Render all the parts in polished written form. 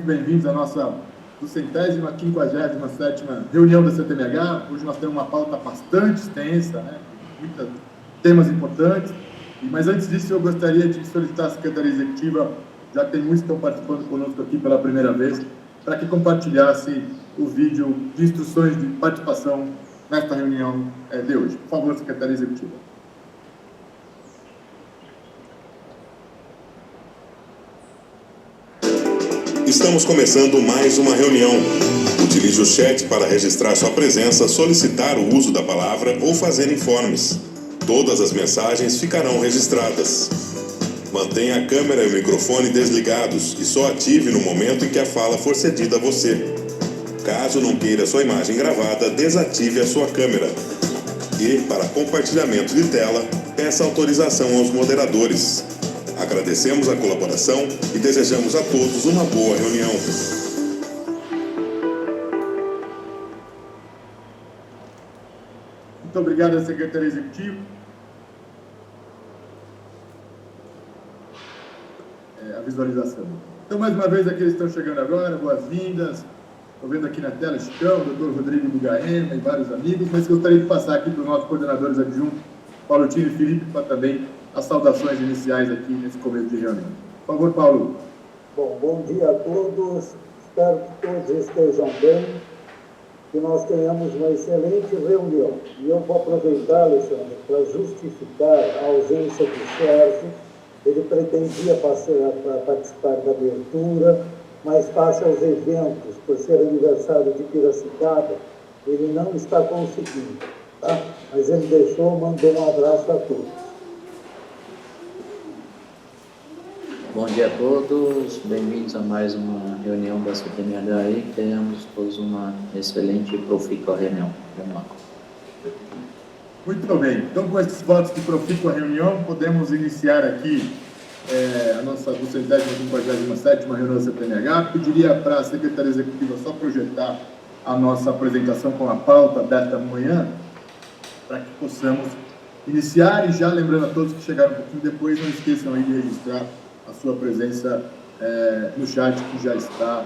Bem-vindos à nossa 257ª reunião da CTMH. Hoje nós temos uma pauta bastante extensa, né? Muitos temas importantes. Mas antes disso, eu gostaria de solicitar à Secretaria Executiva, já que tem muitos que estão participando conosco aqui pela primeira vez, para que compartilhasse o vídeo de instruções de participação nesta reunião de hoje. Por favor, Secretaria Executiva. Estamos começando mais uma reunião. Utilize o chat para registrar sua presença, solicitar o uso da palavra ou fazer informes. Todas as mensagens ficarão registradas. Mantenha a câmera e o microfone desligados e só ative no momento em que a fala for cedida a você. Caso não queira sua imagem gravada, desative a sua câmera. E, para compartilhamento de tela, peça autorização aos moderadores. Agradecemos a colaboração e desejamos a todos uma boa reunião. Muito obrigado, Secretaria Executiva. A visualização. Então, mais uma vez, aqui eles estão chegando agora, boas-vindas. Estou vendo aqui na tela Chicão, o Dr. Rodrigo Bugaema e vários amigos, mas gostaria de passar aqui para os nossos coordenadores adjuntos, Paulo Tino e Felipe, para também as saudações iniciais aqui nesse começo de reunião. Por favor, Paulo. Bom dia a todos. Espero que todos estejam bem, que nós tenhamos uma excelente reunião. E eu vou aproveitar, Alexandre, para justificar a ausência do Sérgio. Ele pretendia participar da abertura, mas face aos eventos, por ser aniversário de Piracicaba, ele não está conseguindo, tá? Mas ele mandou um abraço a todos. Bom dia a todos, bem-vindos a mais uma reunião da CTMH aí, que tenhamos todos uma excelente e profícua reunião. Vamos lá. Muito bem, então com esses votos de profícua reunião, podemos iniciar aqui a nossa 257ª reunião da CTMH. Pediria para a Secretaria Executiva só projetar a nossa apresentação com a pauta desta manhã, para que possamos iniciar, e já lembrando a todos que chegaram um pouquinho depois, não esqueçam aí de registrar a sua presença no chat, que já está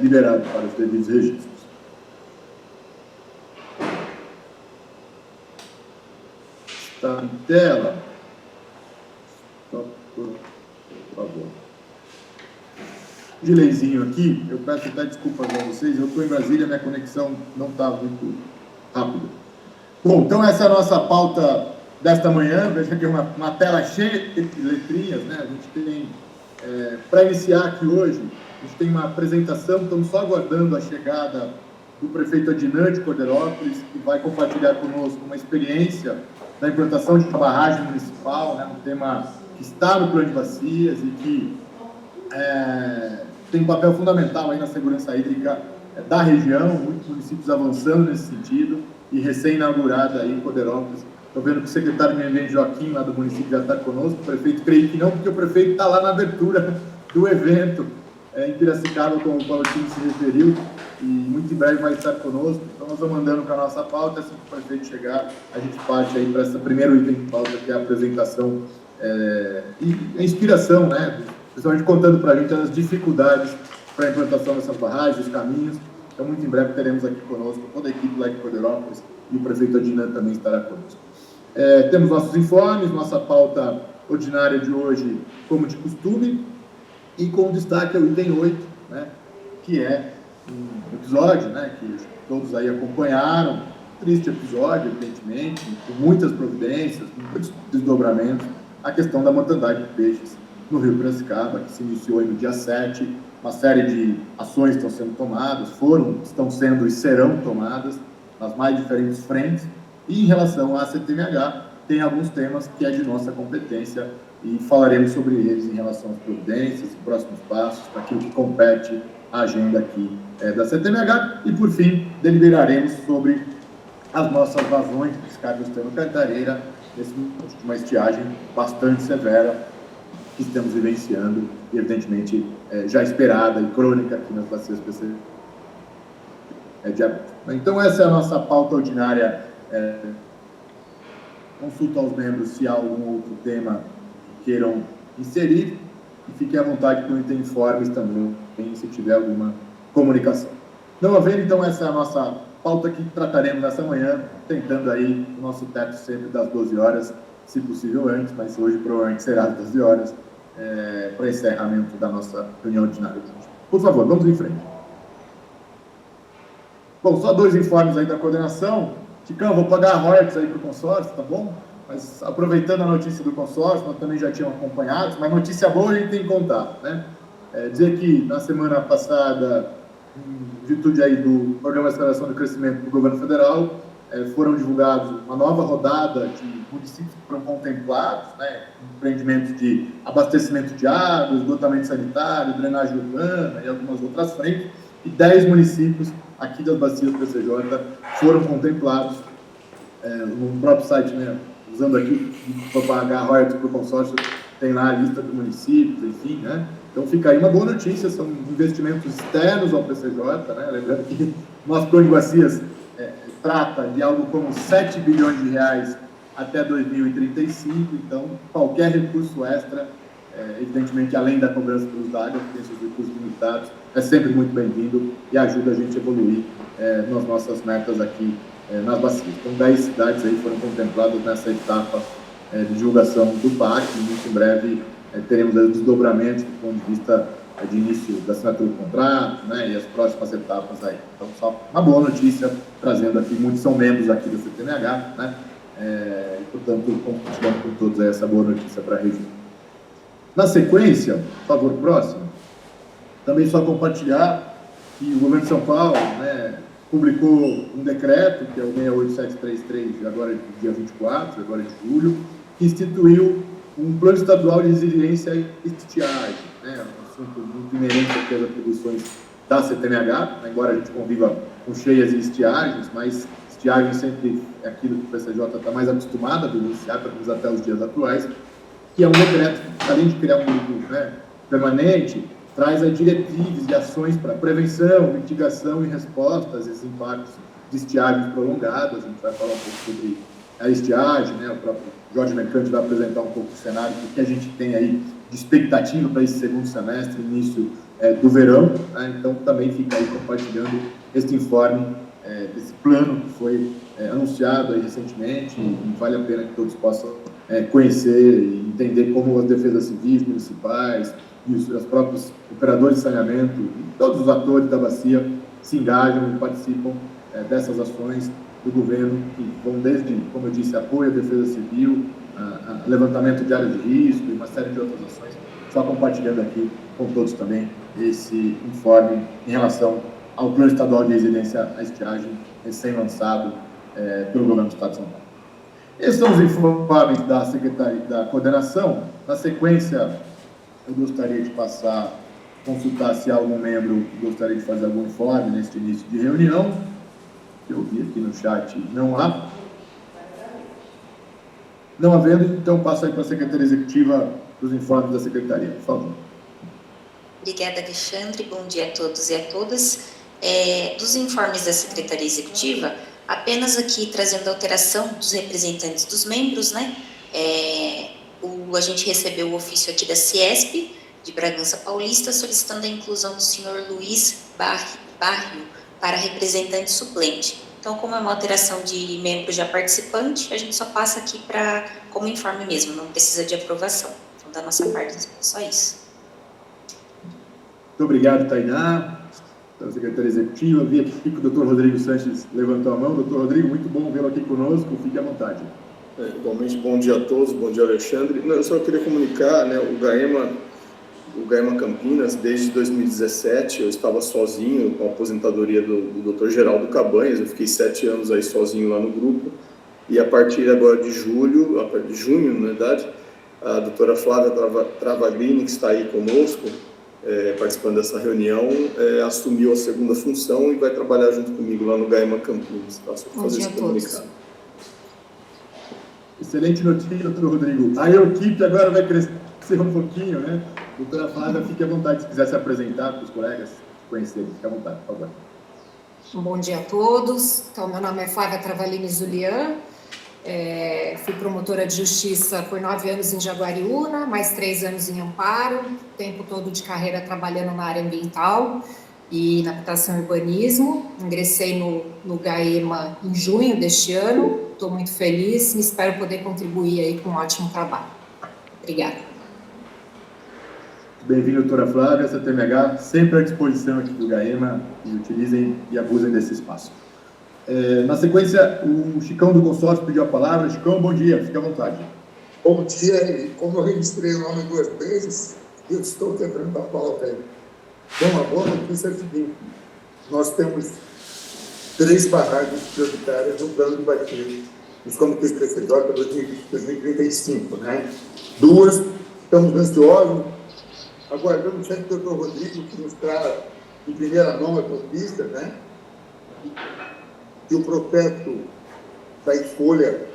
liberado para os devidos registros. Está em tela. Por favor. Delayzinho aqui, eu peço até desculpas a vocês, eu estou em Brasília, minha conexão não está muito rápida. Bom, então essa é a nossa pauta desta manhã. Veja aqui uma tela cheia de letrinhas, né? A gente tem, para iniciar aqui hoje, a gente tem uma apresentação, estamos só aguardando a chegada do prefeito Adinã de Corderópolis, que vai compartilhar conosco uma experiência da implantação de uma barragem municipal, né? Um tema que está no plano de bacias e que tem um papel fundamental aí na segurança hídrica da região, muitos municípios avançando nesse sentido, e recém-inaugurada aí em Corderópolis. Estou vendo que o secretário Meio Ambiente Joaquim, lá do município, já está conosco. O prefeito, creio que não, porque o prefeito está lá na abertura do evento em Piracicaba, como o Paulo Tino se referiu, e muito em breve vai estar conosco. Então, nós vamos andando com a nossa pauta. Assim que o prefeito chegar, a gente parte aí para esse primeiro item de pauta, que é a apresentação e a inspiração, né? Principalmente contando para a gente as dificuldades para a implantação dessas barragens, os caminhos. Então, muito em breve teremos aqui conosco toda a equipe lá de Corderópolis, e o prefeito Adinã também estará conosco. Temos nossos informes, nossa pauta ordinária de hoje, como de costume, e com destaque ao item 8, né, que é um episódio, né, que todos aí acompanharam, triste episódio, evidentemente, com muitas providências, muitos desdobramentos, a questão da mortandade de peixes no Rio Piracicaba, que se iniciou no dia 7, uma série de ações estão sendo tomadas, estão sendo e serão tomadas nas mais diferentes frentes, e em relação à CTMH, tem alguns temas que é de nossa competência, e falaremos sobre eles em relação às providências e próximos passos, para aquilo que compete à agenda aqui da CTMH, e por fim, deliberaremos sobre as nossas vazões de descarga externa cantareira, uma estiagem bastante severa que estamos vivenciando, e evidentemente já esperada e crônica aqui nas bacias PCV. Então, essa é a nossa pauta ordinária. Consulto aos membros se há algum outro tema que queiram inserir, e fiquem à vontade para o item informes também. se tiver alguma comunicação. Não havendo, então, essa é a nossa pauta que trataremos nessa manhã, tentando aí o nosso teto sempre das 12 horas, se possível antes, mas hoje provavelmente será às 12 horas, para encerramento da nossa reunião ordinária. Por favor, vamos em frente. Bom, só 2 informes aí da coordenação. Ticão, vou pagar royalties aí para o consórcio, tá bom? Mas aproveitando a notícia do consórcio, nós também já tínhamos acompanhado, mas notícia boa a gente tem que contar, né? Dizer que na semana passada, em virtude aí do Programa de Aceleração do Crescimento do Governo Federal, foram divulgados uma nova rodada de municípios que foram contemplados, né? Empreendimentos de abastecimento de água, esgotamento sanitário, drenagem urbana e algumas outras frentes, e 10 municípios aqui das bacias do PCJ foram contemplados no próprio site, né? Usando aqui para pagar royalties para o consórcio, tem lá a lista de municípios, enfim, né? Então fica aí uma boa notícia, são investimentos externos ao PCJ, né? Lembrando que o nosso plano de bacias trata de algo como 7 bilhões de reais até 2035, então qualquer recurso extra, evidentemente além da cobrança pelos dados, que tem seus recursos limitados, é sempre muito bem-vindo e ajuda a gente a evoluir nas nossas metas aqui nas bacias. Então 10 cidades aí foram contempladas nessa etapa de divulgação do PAC, e muito em breve teremos os desdobramentos do ponto de vista de início da assinatura do contrato, né, e as próximas etapas aí. Então, só uma boa notícia, trazendo aqui, muitos são membros aqui do CTMH, né, e, portanto, compartilhando com todos essa boa notícia para a região. Na sequência, por favor, próximo, também só compartilhar que o Governo de São Paulo, né, publicou um decreto, que é o 68733, agora de dia 24, agora de julho, que instituiu um plano estadual de resiliência e estiagem, né, um assunto muito inerente aqui às atribuições da CTMH, embora a gente conviva com cheias e estiagens, mas estiagem sempre é aquilo que o PCJ está mais acostumado a vivenciar, pelo menos até os dias atuais, que é um decreto que, além de criar um grupo, né, permanente, traz diretrizes e ações para prevenção, mitigação e resposta a esses impactos de estiagens prolongadas. A gente vai falar um pouco sobre a estiagem, né? O próprio Jorge Mercante vai apresentar um pouco o cenário do que a gente tem aí de expectativa para esse segundo semestre, início do verão, né? Então também fica aí compartilhando este informe desse plano que foi anunciado aí recentemente, e vale a pena que todos possam conhecer e entender como as defesas civis municipais e os próprios operadores de saneamento e todos os atores da bacia se engajam e participam dessas ações do governo, que vão desde, como eu disse, apoio à defesa civil, a levantamento de áreas de risco e uma série de outras ações, só compartilhando aqui com todos também esse informe em relação ao Plano Estadual de Resiliência à Estiagem, recém-lançado pelo Governo do Estado de São Paulo. Esses são os informes da Secretaria da Coordenação. Na sequência, eu gostaria de passar, consultar se algum membro gostaria de fazer algum informe neste início de reunião. Eu vi aqui no chat, não há. Não havendo, então passo aí para a Secretaria Executiva dos informes da Secretaria, por favor. Obrigada, Alexandre. Bom dia a todos e a todas. Dos informes da Secretaria Executiva, apenas aqui trazendo a alteração dos representantes dos membros, né? A gente recebeu o ofício aqui da Ciesp, de Bragança Paulista, solicitando a inclusão do senhor Luiz Barrio para representante suplente. Então, como é uma alteração de membro já participante, a gente só passa aqui como informe mesmo, não precisa de aprovação. Então, da nossa parte, só isso. Muito obrigado, Tainá, da Secretaria Executiva. Vi aqui que o Dr. Rodrigo Sanches levantou a mão. Dr. Rodrigo, muito bom vê-lo aqui conosco, fique à vontade. Igualmente, bom dia a todos, bom dia, Alexandre. Eu só queria comunicar, né, o GAEMA Campinas, desde 2017, eu estava sozinho com a aposentadoria do Dr. Geraldo Cabanhas, eu fiquei 7 anos aí sozinho lá no grupo, e a partir agora de junho, na verdade, a doutora Flávia Travaglini, que está aí conosco, participando dessa reunião, assumiu a segunda função e vai trabalhar junto comigo lá no GAEMA Campinas. Tá? Só fazer esse comunicado. Excelente notícia, doutor Rodrigo. A equipe agora vai crescer um pouquinho, né? Doutora Flávia, fique à vontade se quiser se apresentar para os colegas conhecerem. Fique à vontade, por favor. Bom dia a todos. Então, meu nome é Flávia Travaglini Zulian. Fui promotora de justiça por 9 anos em Jaguariúna, mais 3 anos em Amparo, o tempo todo de carreira trabalhando na área ambiental e na habitação e urbanismo. Ingressei no GAEMA em junho deste ano, estou muito feliz e espero poder contribuir aí com um ótimo trabalho. Obrigada. Bem-vindo, doutora Flávia, CTMH, sempre à disposição aqui do GAEMA, e utilizem e abusem desse espaço. Na sequência, o Chicão do consórcio pediu a palavra. Chicão, bom dia, fique à vontade. Bom dia, e como eu registrei o nome 2 vezes, eu estou quebrando a pauta aí. Bom, a boa notícia é a seguinte: nós temos 3 barragens prioritárias no plano de baixio dos comitês PCJ 2035, né? 2, estamos ansiosos, aguardando o chefe do Dr. Rodrigo, que nos traz em primeira mão a conquista, né? E o processo da escolha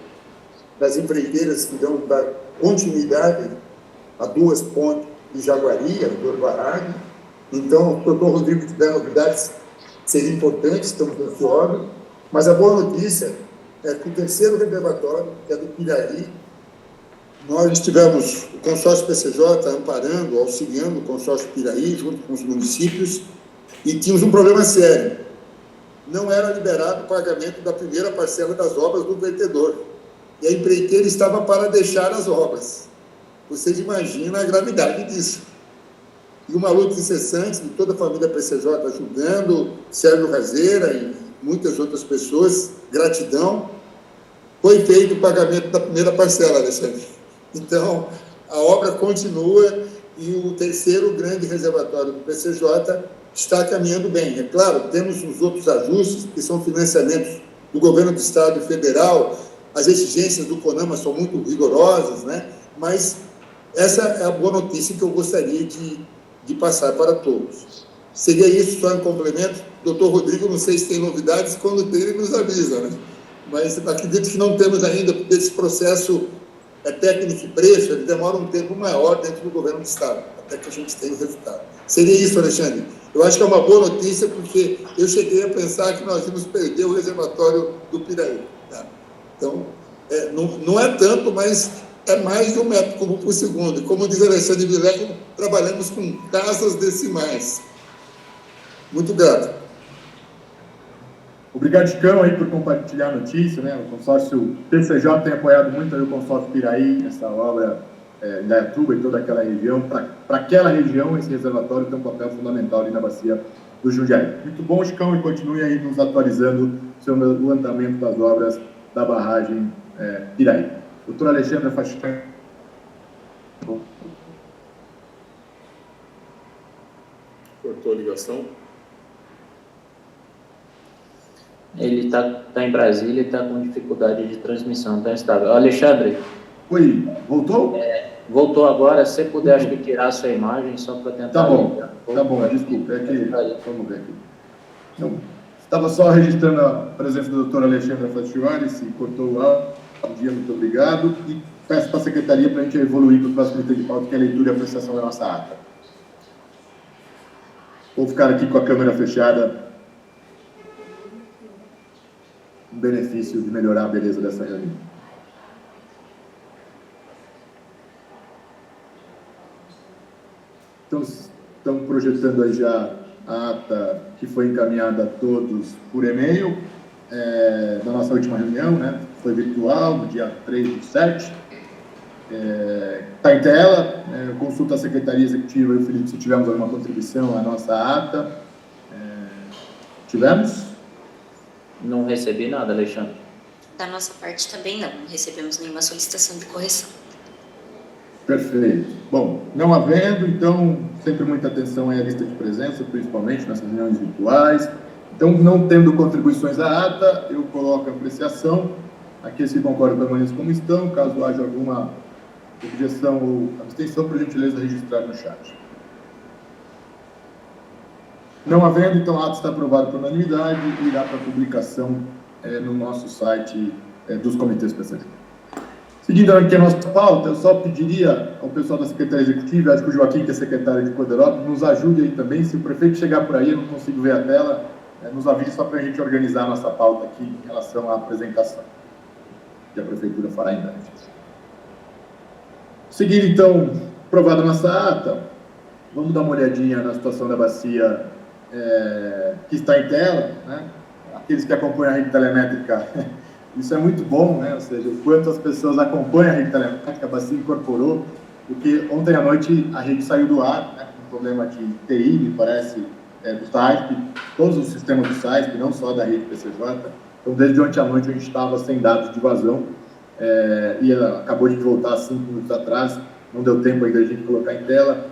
das empreiteiras que vão dar continuidade a 2 pontes de Jaguari, as 2 barragens. Então, o doutor Rodrigo tiver novidades, seria importante, estamos ansiosos. Mas a boa notícia é que o terceiro reservatório, que é do Piraí, nós estivemos, o consórcio PCJ, amparando, auxiliando o consórcio Piraí, junto com os municípios, e tínhamos um problema sério. Não era liberado o pagamento da primeira parcela das obras do vertedor. E a empreiteira estava para deixar as obras. Vocês imaginam a gravidade disso. E uma luta incessante de toda a família PCJ ajudando, Sérgio Razeira e muitas outras pessoas, gratidão. Foi feito o pagamento da primeira parcela, Alexandre. Então, a obra continua e o terceiro grande reservatório do PCJ está caminhando bem. É claro, temos os outros ajustes, que são financiamentos do governo do Estado e federal, as exigências do CONAMA são muito rigorosas, né? Mas essa é a boa notícia que eu gostaria de passar para todos. Seria isso, só em complemento. Doutor Rodrigo, não sei se tem novidades, quando tem ele nos avisa, né? Mas acredito que não temos ainda, porque esse processo é técnico e preço, ele demora um tempo maior dentro do governo do Estado, até que a gente tenha o resultado. Seria isso, Alexandre. Eu acho que é uma boa notícia, porque eu cheguei a pensar que nós íamos perder o reservatório do Piraí. Tá? Então, não é tanto, mas é mais de 1 metro cúbico por segundo. Como diz Alexandre Vileco, trabalhamos com casas decimais. Muito grato. Obrigado, Chicão, aí, por compartilhar a notícia, né? O consórcio PCJ tem apoiado muito aí o consórcio Piraí, essa obra da Atuba e toda aquela região. Para aquela região, esse reservatório tem um papel fundamental ali na bacia do Jundiaí. Muito bom, Chicão, e continue aí nos atualizando sobre o andamento das obras da barragem Piraí. Doutor Alexandre Fachicão. Cortou a ligação. Ele está em Brasília e está com dificuldade de transmissão, está instável. Alexandre. Oi, voltou? Voltou agora, se você puder, acho que tirar a sua imagem, só para tentar... Tá bom, desculpa, vamos ver aqui. Então, estava só registrando a presença do doutor Alexandre Fatiuari, se cortou o áudio, bom dia, muito obrigado, e peço para a secretaria para a gente evoluir para o próximo item de pauta, que é a leitura e apreciação da nossa ata. Vou ficar aqui com a câmera fechada, um benefício de melhorar a beleza dessa reunião. Então, estamos projetando aí já a ata que foi encaminhada a todos por e-mail na nossa última reunião, né? Foi virtual, no dia 3/7. Está em tela, consulta a Secretaria Executiva e o Felipe se tivemos alguma contribuição à nossa ata. Tivemos? Não recebi nada, Alexandre. Da nossa parte também não recebemos nenhuma solicitação de correção. Perfeito. Bom, não havendo, então, sempre muita atenção aí à lista de presença, principalmente nessas reuniões virtuais. Então, não tendo contribuições à ata, eu coloco a apreciação. Aqueles que concordam permaneçam como estão. Caso haja alguma objeção ou abstenção, por gentileza, registrar no chat. Não havendo, então, a ata está aprovada por unanimidade e irá para publicação no nosso site dos comitês PCJ. Seguindo aqui a nossa pauta, eu só pediria ao pessoal da Secretaria Executiva, acho que o Joaquim, que é secretário de Poderópolis, nos ajude aí também. Se o prefeito chegar por aí, eu não consigo ver a tela, nos avise só para a gente organizar a nossa pauta aqui em relação à apresentação. que a Prefeitura fará em breve. Seguindo, então, aprovada a nossa ata, vamos dar uma olhadinha na situação da bacia que está em tela, né? Aqueles que acompanham a rede telemétrica, isso é muito bom, né? Ou seja, o quanto as pessoas acompanham a rede telemétrica, a bacia incorporou, porque ontem à noite a rede saiu do ar, né? Um problema de TI, me parece, do SAISP, todos os sistemas do SAISP, não só da rede PCJ. Então, desde ontem à noite a gente estava sem dados de vazão, e ela acabou de voltar 5 minutos atrás, não deu tempo ainda de a gente colocar em tela,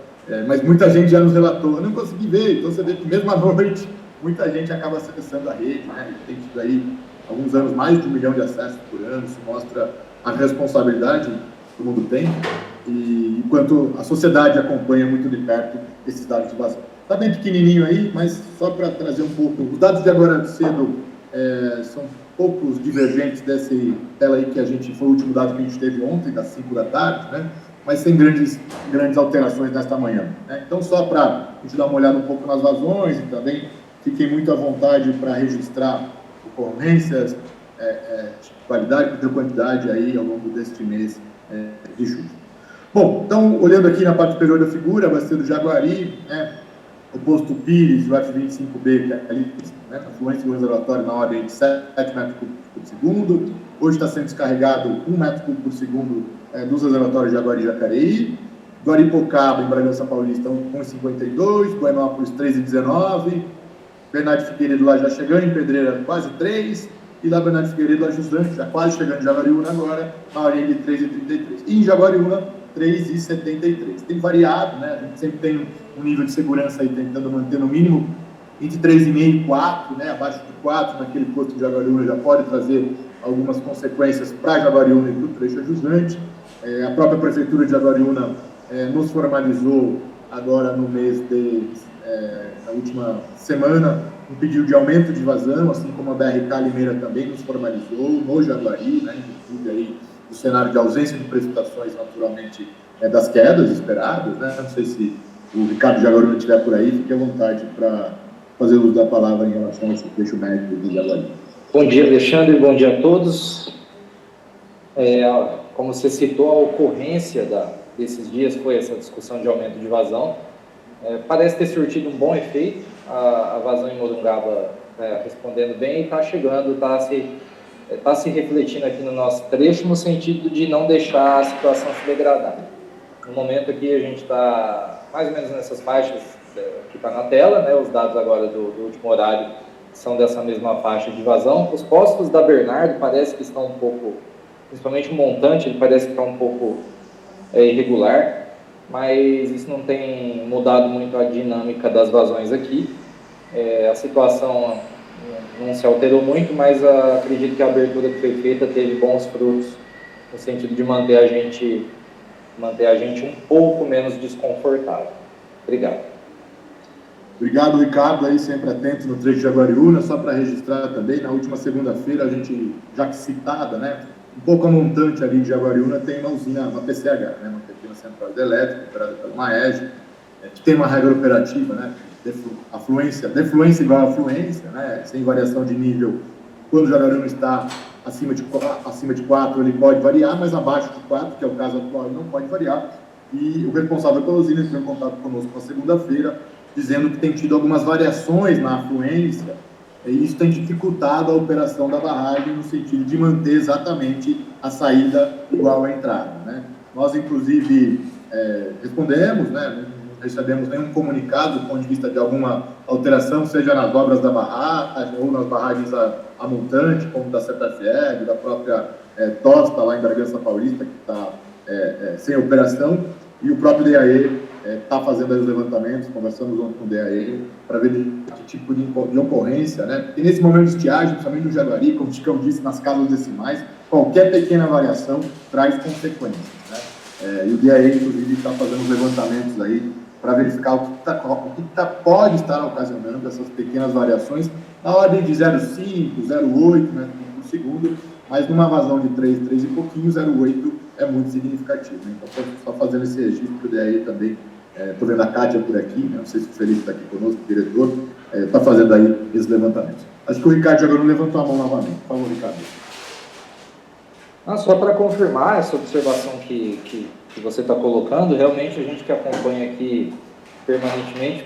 mas muita gente já nos relatou, eu não consegui ver, então você vê que mesmo à noite, muita gente acaba acessando a rede, né? Tem tido aí, alguns anos, mais de 1 milhão de acessos por ano, isso mostra a responsabilidade que o mundo tem, e enquanto a sociedade acompanha muito de perto esses dados de vazão. Está bem pequenininho aí, mas só para trazer um pouco, os dados de agora cedo são poucos divergentes desse tela aí, que foi o último dado que a gente teve ontem, das 5 da tarde, né? Mas sem grandes alterações nesta manhã, né? Então, só para a gente dar uma olhada um pouco nas vazões, e também fiquei muito à vontade para registrar ocorrências de qualidade e de quantidade aí ao longo deste mês de julho. Bom, então, olhando aqui na parte superior da figura, a bacia do Jaguari, né? O posto Pires, o F25B, que é ali, né, a fluência do reservatório na ordem de 7 metros cúbicos por segundo. Hoje está sendo descarregado 1 metro cúbico por segundo dos reservatórios de Jaguari e Jacareí. Guaripocaba, em Bragança Paulista, 1,52. Guainópolis, 3,19. Bernardo Figueiredo lá já chegando, em Pedreira, quase 3. E lá Bernardo Figueiredo, lá Jusante, já quase chegando em Jaguariúna agora, na ordem de 3,33. E em Jaguariúna, 3,73. Tem variado, né? A gente sempre tem um nível de segurança aí tentando manter no mínimo entre 3,5 e 4, né? Abaixo de 4 naquele posto de Jaguariúna já pode trazer algumas consequências para Jaguariúna e para o trecho adjacente. A própria Prefeitura de Jaguariúna nos formalizou agora no mês na última semana um pedido de aumento de vazão, assim como a BRK Limeira também nos formalizou no Jaguari, né? Inclusive aí o cenário de ausência de precipitações, naturalmente, das quedas esperadas, né? Não sei se o Ricardo Jaguariúna estiver por aí, fique à vontade para fazer uso da palavra em relação a esse trecho médio de Jaguari. Bom dia, Alexandre, bom dia a todos. Como você citou, a ocorrência desses dias foi essa discussão de aumento de vazão. Parece ter surtido um bom efeito, a vazão em Morungaba respondendo bem e está chegando, está se refletindo aqui no nosso trecho, no sentido de não deixar a situação se degradar. No momento aqui a gente está mais ou menos nessas faixas que está na tela, né? Os dados agora do último horário são dessa mesma faixa de vazão. Os postos da Bernardo parece que estão um pouco, principalmente o montante, ele parece que está um pouco irregular, mas isso não tem mudado muito a dinâmica das vazões aqui. A situação não se alterou muito, mas acredito que a abertura que foi feita teve bons frutos, no sentido de manter a gente um pouco menos desconfortável. Obrigado. Obrigado, Ricardo, aí sempre atento no trecho de Jaguariúna. Só para registrar também, na última segunda-feira, a gente, já que citada, né, um pouco a montante ali de Jaguariúna, tem uma usina, uma PCH, né, uma pequena central de elétrica, operada pela Maeg, que tem uma regra operativa, né, defluência igual a fluência, né, sem variação de nível. Quando o Jaguariúna está acima de 4, ele pode variar, mas abaixo de 4, que é o caso atual, ele não pode variar. E o responsável pela usina entrou em contato conosco na segunda-feira, dizendo que tem tido algumas variações na afluência, e isso tem dificultado a operação da barragem no sentido de manter exatamente a saída igual à entrada, né? Nós, inclusive, respondemos, né? Não recebemos nenhum comunicado do ponto de vista de alguma alteração, seja nas obras da barragem ou nas barragens a montante, como da CPFL, da própria Tosta, lá em Bragança Paulista, que está sem operação, e o próprio DAE está fazendo os levantamentos, conversamos ontem com o DAE, para ver que tipo de ocorrência, né? E nesse momento de estiagem, principalmente no Jaguari, como o Chicão disse, nas casas decimais, qualquer pequena variação traz consequências, né? E o DAE, inclusive, está fazendo os levantamentos aí para verificar o que pode estar ocasionando essas pequenas variações, na ordem de 0,5, 0,8 metros por segundo, mas numa vazão de 3 e pouquinho, 0,8 é muito significativo, né? Então, só fazendo esse registro, o DAE também, estou vendo a Kátia por aqui, né? Não sei se o Felipe está aqui conosco, o diretor, está fazendo aí esses levantamentos. Acho que o Ricardo agora não levantou a mão novamente. Por favor, Ricardo. Só para confirmar essa observação que você está colocando, realmente a gente que acompanha aqui permanentemente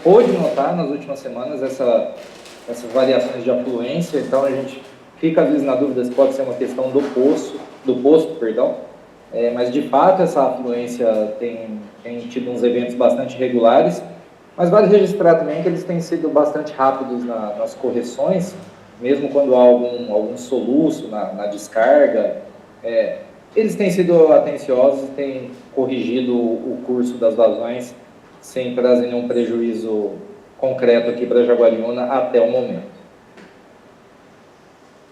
pôde notar nas últimas semanas essas variações de afluência, então a gente fica às vezes na dúvida se pode ser uma questão do posto, mas de fato essa afluência tem tido uns eventos bastante regulares, mas vale registrar também que eles têm sido bastante rápidos nas correções, mesmo quando há algum soluço na descarga, eles têm sido atenciosos e têm corrigido o curso das vazões sem trazer nenhum prejuízo concreto aqui para Jaguariúna até o momento.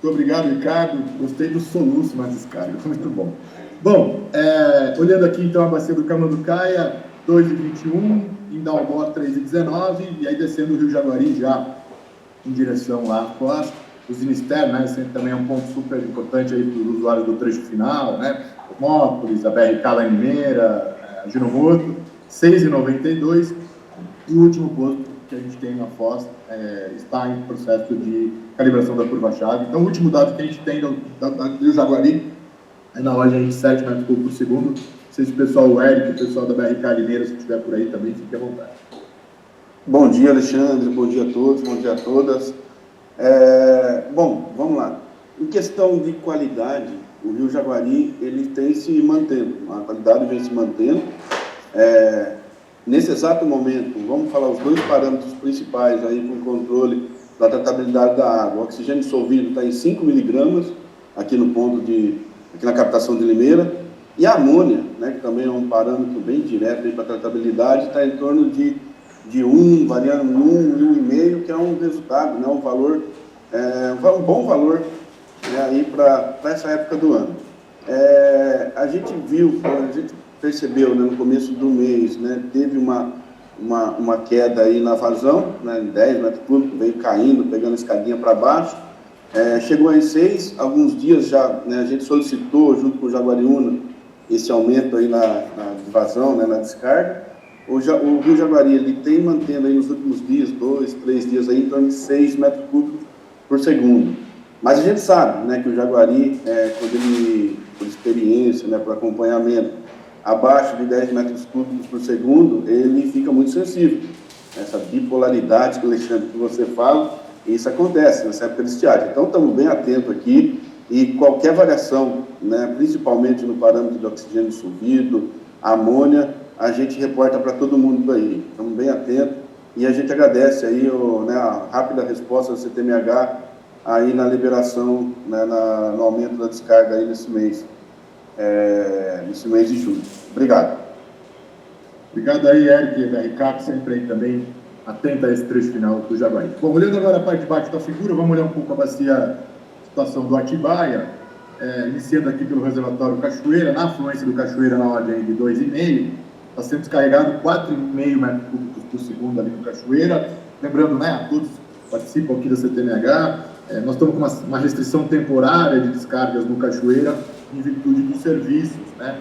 Muito obrigado, Ricardo. Gostei do soluço na descarga, muito bom. Bom, olhando aqui então a bacia do Camanducaia, 2,21, Indalbó 3,19, e aí descendo o Rio Jaguari já em direção lá à costa. Os Sinister, né, sempre também é um ponto super importante aí para os usuários do trecho final, né? Mópolis, a BRK lá em Limeira, a Ginomoto, 6,92, e o último posto que a gente tem na Foz está em processo de calibração da curva-chave. Então, o último dado que a gente tem do Rio Jaguari é na ordem de 7 metros cúbicos por segundo. Não sei se o pessoal, o Eric, o pessoal da BRK Limeira, se estiver por aí também, fique à vontade. Bom dia, Alexandre, bom dia a todos, bom dia a todas. Bom, vamos lá. Em questão de qualidade, o Rio Jaguari ele tem se mantendo, a qualidade vem se mantendo. Nesse exato momento, vamos falar os dois parâmetros principais aí para o controle da tratabilidade da água. O oxigênio dissolvido está em 5 miligramas aqui no ponto aqui na captação de Limeira, e a amônia, né, que também é um parâmetro bem direto para a tratabilidade, está em torno de 1, variando em 1, 1,5, que é um resultado, né, um valor, um bom valor, né, aí para essa época do ano. A gente percebeu, né, no começo do mês, né, teve uma queda aí na vazão, né, em 10 metros cúbicos, veio caindo, pegando a escadinha para baixo, chegou em 6, alguns dias já, né, a gente solicitou, junto com o Jaguariúna, esse aumento aí na vazão, né, na descarga. O Rio Jaguari, ele tem mantendo aí nos últimos dias, 2, 3 dias aí, em torno de 6 metros cúbicos por segundo. Mas a gente sabe, né, que o Jaguari, quando ele, por experiência, né, por acompanhamento, abaixo de 10 metros cúbicos por segundo, ele fica muito sensível. Essa bipolaridade que, Alexandre, que você fala, isso acontece nessa época de estiagem. Então, estamos bem atentos aqui e qualquer variação, né, principalmente no parâmetro de oxigênio dissolvido, amônia, a gente reporta para todo mundo aí. Estamos bem atentos e a gente agradece aí a rápida resposta do CTMH aí na liberação, né, no aumento da descarga aí nesse mês de julho. Obrigado. Obrigado aí, Eric e BRK, que sempre aí também atenta a esse trecho final do Jaguari. Bom, olhando agora a parte de baixo da figura, vamos olhar um pouco a bacia, a situação do Atibaia, iniciando aqui pelo reservatório Cachoeira, na afluência do Cachoeira na ordem de 2,5, está sendo descarregado 4,5 metros cúbicos por segundo ali no Cachoeira. Lembrando, né, a todos que participam aqui da CTMH, nós estamos com uma restrição temporária de descargas no Cachoeira em virtude dos serviços, né,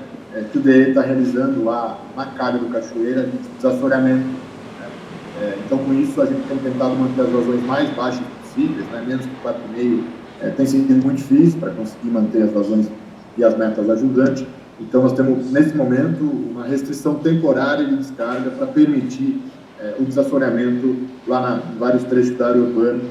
que o DE está realizando lá na calha do Cachoeira de desassoreamento. Né. Então, com isso, a gente tem tentado manter as vazões mais baixas possíveis, né, menos que 4,5. Tem sido muito difícil para conseguir manter as vazões e as metas ajudantes. Então, nós temos, nesse momento, uma restrição temporária de descarga para permitir o desassoreamento lá em vários trechos da área urbana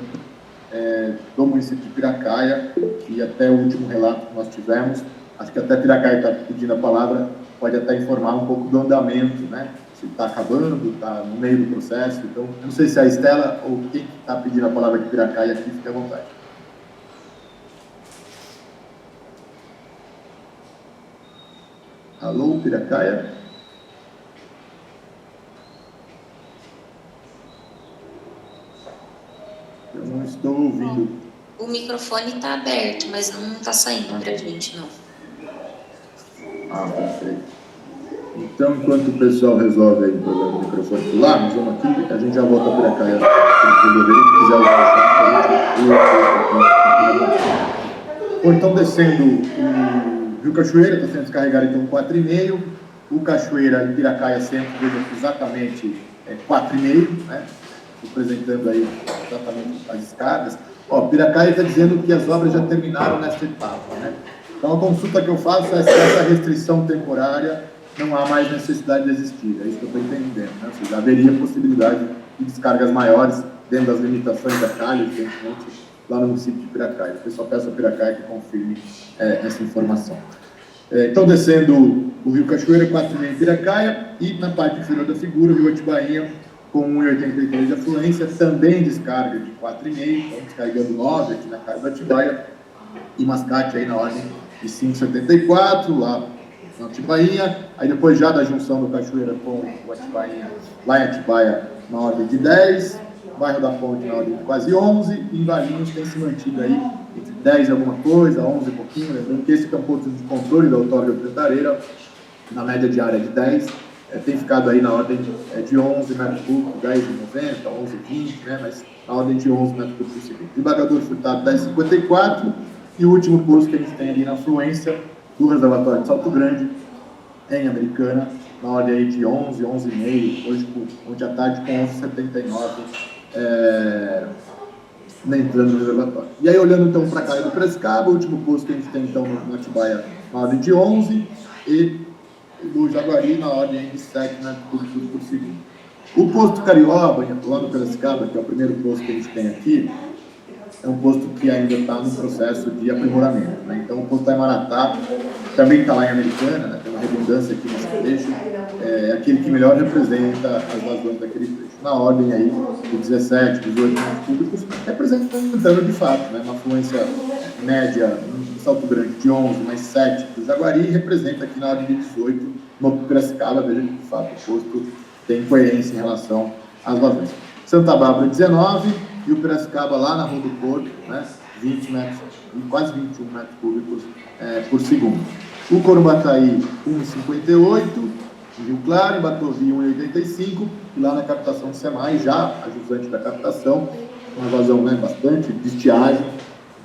do município de Piracaia, e até o último relato que nós tivemos, acho que até Piracaia está pedindo a palavra, pode até informar um pouco do andamento, né? Se está acabando, está no meio do processo. Então, eu não sei se é a Estela ou quem está pedindo a palavra de Piracaia aqui, fique à vontade. Alô, Piracaia? Eu não estou ouvindo. O microfone está aberto, mas não está saindo para a gente, não. Perfeito. Então, enquanto o pessoal resolve aí o problema do microfone por lá, nós vamos aqui, a gente já volta para cá. Se quiser ou então, descendo o Rio Cachoeira, está sendo descarregado então 4,5, o Cachoeira e Piracaia Centro, veja exatamente 4,5, né? Representando aí exatamente as escadas. Piracaia está dizendo que as obras já terminaram nessa etapa, né? Então, a consulta que eu faço é se essa restrição temporária não há mais necessidade de existir. É isso que eu estou entendendo, né? Ou seja, haveria possibilidade de descargas maiores dentro das limitações da calha, evidentemente, lá no município de Piracaia. Eu só peço a Piracaia que confirme essa informação. Então, descendo o Rio Cachoeira, 4,5 em Piracaia, e na parte inferior da figura, o Rio Atibainha, com 1,83 de afluência, também descarga de 4,5, então descarregando 9 aqui na Carga do Atibaia, e Mascate aí na ordem de 5,74, lá no Atibainha, aí depois já da junção do Cachoeira com o Atibainha, lá em Atibaia, na ordem de 10, bairro da Ponte na ordem de quase 11, e em Valinhos tem se mantido aí entre 10 e alguma coisa, 11 e pouquinho, lembrando que esse é um ponto de controle da outorga Tretareira, na média diária de 10, tem ficado aí na ordem de 11 metros cúbicos, 10,90, 11,20, né, mas na ordem de 11 metros cúbicos por segundo. Desembargador Furtado, 10,54, e o último posto que a gente tem ali na fluência do reservatório de Salto Grande, em Americana, na ordem aí de 11, 11,5, hoje à tarde com 11,79, entrando no reservatório. E aí, olhando então para a Caia do Piracicaba, o último posto que a gente tem então no Atibaia, na ordem de 11, e do Jaguari, na ordem de 7 metros cúbicos por segundo. O posto Carioba, lá no Piracicaba, que é o primeiro posto que a gente tem aqui, é um posto que ainda está no processo de aprimoramento, né? Então, o posto da Maratá também está lá em Americana, né? Tem uma redundância aqui nesse trecho, é aquele que melhor representa as vazões daquele trecho. Na ordem aí de 17, 18 metros cúbicos, representando de fato, né? Uma fluência média no Salto Grande de 11, mais 7 do Jaguari, representa aqui na ordem de 18 no Piracicaba. Veja que de fato o posto tem coerência em relação às vazões. Santa Bárbara 19 e o Piracicaba lá na Rua do Porto, né, 20 metros, quase 21 metros cúbicos por segundo. O Corumbataí 1,58, Rio Claro, em Batovi 1,85, e lá na captação do SEMAI, já a jusante da captação, uma vazão, né, bastante de estiagem,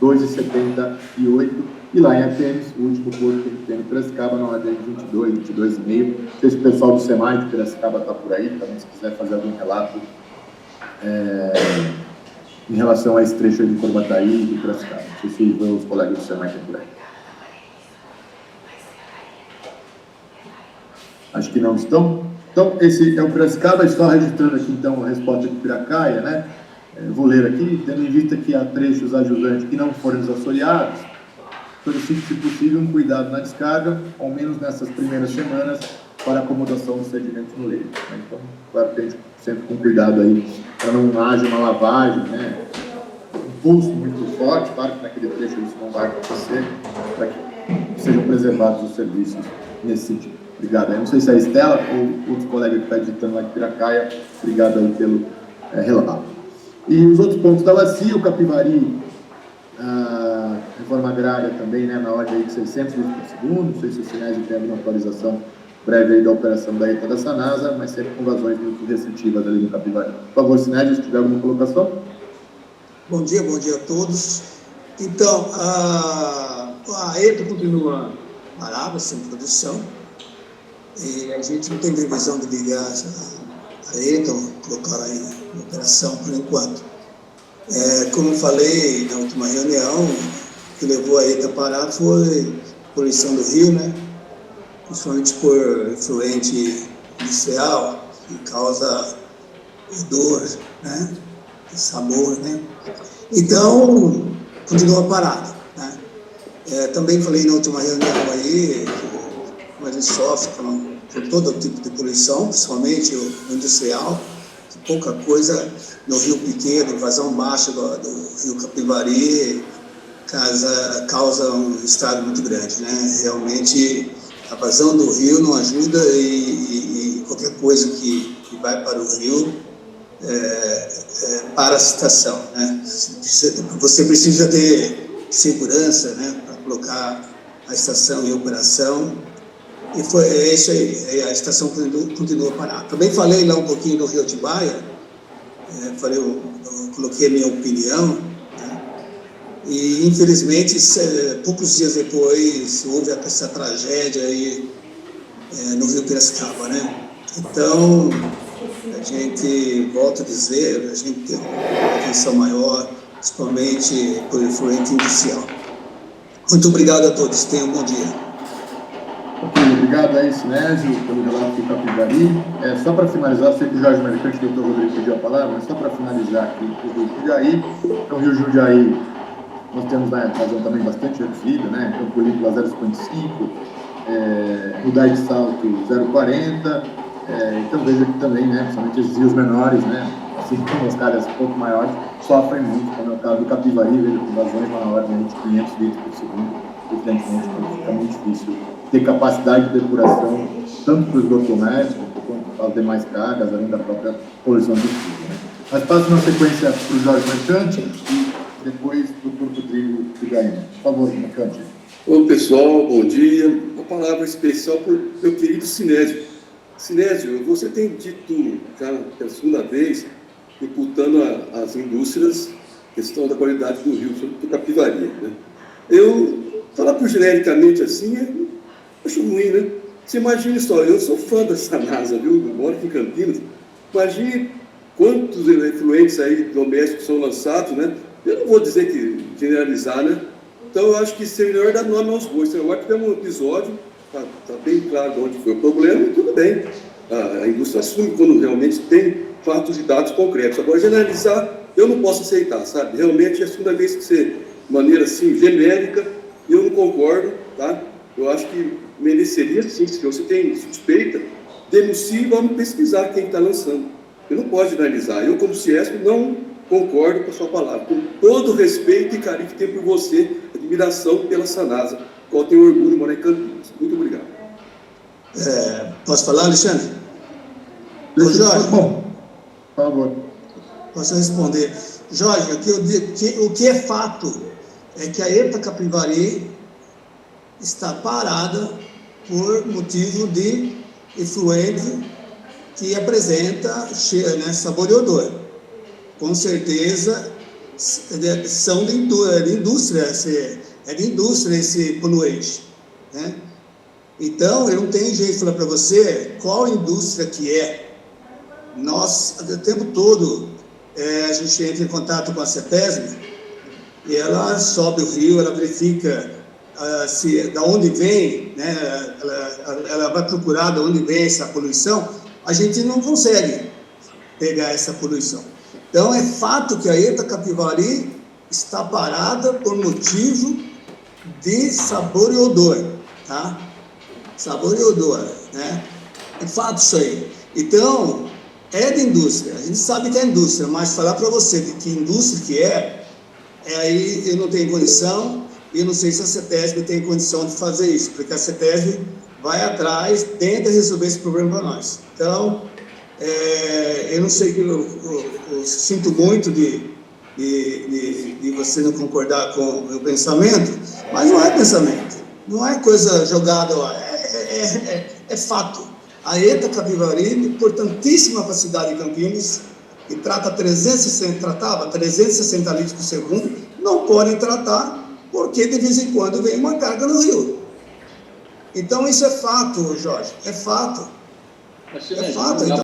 2,78, e lá em Atenas, o último posto que a gente tem no Piracicaba, na ordem de 22, 22,5. Não sei se o pessoal do SEMAI de Piracicaba está por aí, também se quiser fazer algum relato em relação a esse trecho aí de Corumbataí e do Piracicaba. Não sei se os colegas do SEMAI estão por aí. Acho que não estão. Então, esse é o Piracicaba, só registrando aqui, então, a resposta de Piracaia, né? Vou ler aqui, tendo em vista que há trechos ajudantes que não foram desassoreados, solicito, se possível, um cuidado na descarga, ao menos nessas primeiras semanas, para a acomodação dos sedimentos no leito. Né? Então, claro que a gente sempre com cuidado aí, para não haja uma lavagem, né? Um pulso muito forte, claro que naquele trecho isso não vai acontecer, para que sejam preservados os serviços nesse sentido. Obrigado. Eu não sei se é a Estela ou outro colega que está editando lá em Piracaia. Obrigado aí pelo relato. E os outros pontos da bacia, o Capivari, a reforma agrária também, né, na ordem aí de 600 litros por segundo. Não sei se o Sinésio tem alguma atualização breve aí da operação da ETA da Sanasa, mas sempre com vazões muito restritivas ali no Capivari. Por favor, Sinésio, se tiver alguma colocação. Bom dia a todos. Então, a ETA continua parada, sem produção, e a gente não tem previsão de ligar a ETA ou colocar aí em operação por enquanto. Como eu falei na última reunião, o que levou a ETA a parar foi a poluição do rio, né? Principalmente por efluente industrial, que causa odor, né? E sabor, né? Então, continua parado, né? Também falei na última reunião aí, que a gente sofre com todo tipo de poluição, principalmente o industrial, que pouca coisa no Rio Pequeno, vazão baixa do Rio Capivari, causa um estrago muito grande, né? Realmente, a vazão do rio não ajuda e qualquer coisa que vai para o rio para a estação, né? Você precisa ter segurança, né, para colocar a estação em operação. E é isso aí, a estação continua parada. Também falei lá um pouquinho do Rio Atibaia, eu coloquei a minha opinião, né? E infelizmente, poucos dias depois, houve essa tragédia aí no Rio Piracicaba, né? Então, a gente, volta a dizer, a gente tem uma atenção maior, principalmente por efluente industrial. Muito obrigado a todos. Tenham um bom dia. Ok, obrigado aí, Sinésio, pelo relato do Capivari. Só para finalizar, sei que o Jorge Mercante e o Dr. Rodrigo pediu a palavra, mas só para finalizar aqui o Rio Jundiaí. Então, Rio Jundiaí, nós temos na razão também bastante reduzida, né? Então, Polícula 0,55, Rudai de Salto 0,40. Então, veja que também, né, principalmente esses rios menores, né, assim como as calhas um pouco maiores, sofrem muito, como é o caso do Capivari, veja com vazões maiores, né, de 500 litros por segundo, evidentemente, fica muito difícil ter capacidade de depuração, tanto para o esgoto doméstico, quanto para as demais cargas, além da própria poluição do fluido, né. Mas passo na sequência para o Jorge Mercante e depois do Rodrigo de Gaima. Por favor, Mercante. Oi, pessoal, bom dia. Uma palavra especial para o meu querido Sinésio. Sinésio, você tem dito já pela segunda vez, imputando às indústrias a questão da qualidade do rio, do Capivari, né? Eu, falar por genericamente assim, acho ruim, né? Você imagina só, eu sou fã da Sanasa, viu? Eu moro aqui em Campinas. Imagine quantos efluentes aí domésticos são lançados, né? Eu não vou dizer que generalizar, né? Então, eu acho que seria melhor dar nome aos bois. Agora tivemos um episódio, está bem claro de onde foi o problema, e tudo bem. A indústria assume quando realmente tem fatos e dados concretos. Agora, generalizar, eu não posso aceitar, sabe? Realmente, é a segunda vez que você, de maneira assim, genérica, eu não concordo, tá? Eu acho que mereceria, sim, se você tem suspeita, denuncie e vamos pesquisar quem está lançando. Eu não posso generalizar. Eu, como Ciesp, não concordo com a sua palavra. Com todo o respeito e carinho que tenho por você, admiração pela Sanasa, qual tenho orgulho de morar em Campinas. Muito obrigado. Posso falar, Alexandre? Ô, Jorge, por favor. Posso responder? Jorge, o que é fato é que a ETA Capivari está parada por motivo de efluente que apresenta sabor e odor. Com certeza, são de indústria, é de indústria esse poluente, né? Então, eu não tenho jeito de falar para você qual indústria que é. Nós, o tempo todo, a gente entra em contato com a CETESB e ela sobe o rio, ela verifica da onde vem, né? Ela vai procurar de onde vem essa poluição. A gente não consegue pegar essa poluição. Então, é fato que a ETA Capivari está parada por motivo de sabor e odor, tá? Sabor e odor, né? É fato isso aí. Então, é de indústria. A gente sabe que é indústria, mas falar para você de que indústria que aí eu não tenho condição, e eu não sei se a CETESB tem condição de fazer isso, porque a CETESB vai atrás, tenta resolver esse problema para nós. Então, eu não sei que eu sinto muito de você não concordar com o meu pensamento, mas não é pensamento, não é coisa jogada lá, é fato. A ETA Capivari, importantíssima para a cidade de Campinas, que tratava 360 litros por segundo, não pode tratar porque de vez em quando vem uma carga no rio. Então isso é fato, Jorge, é fato. É fato. Então,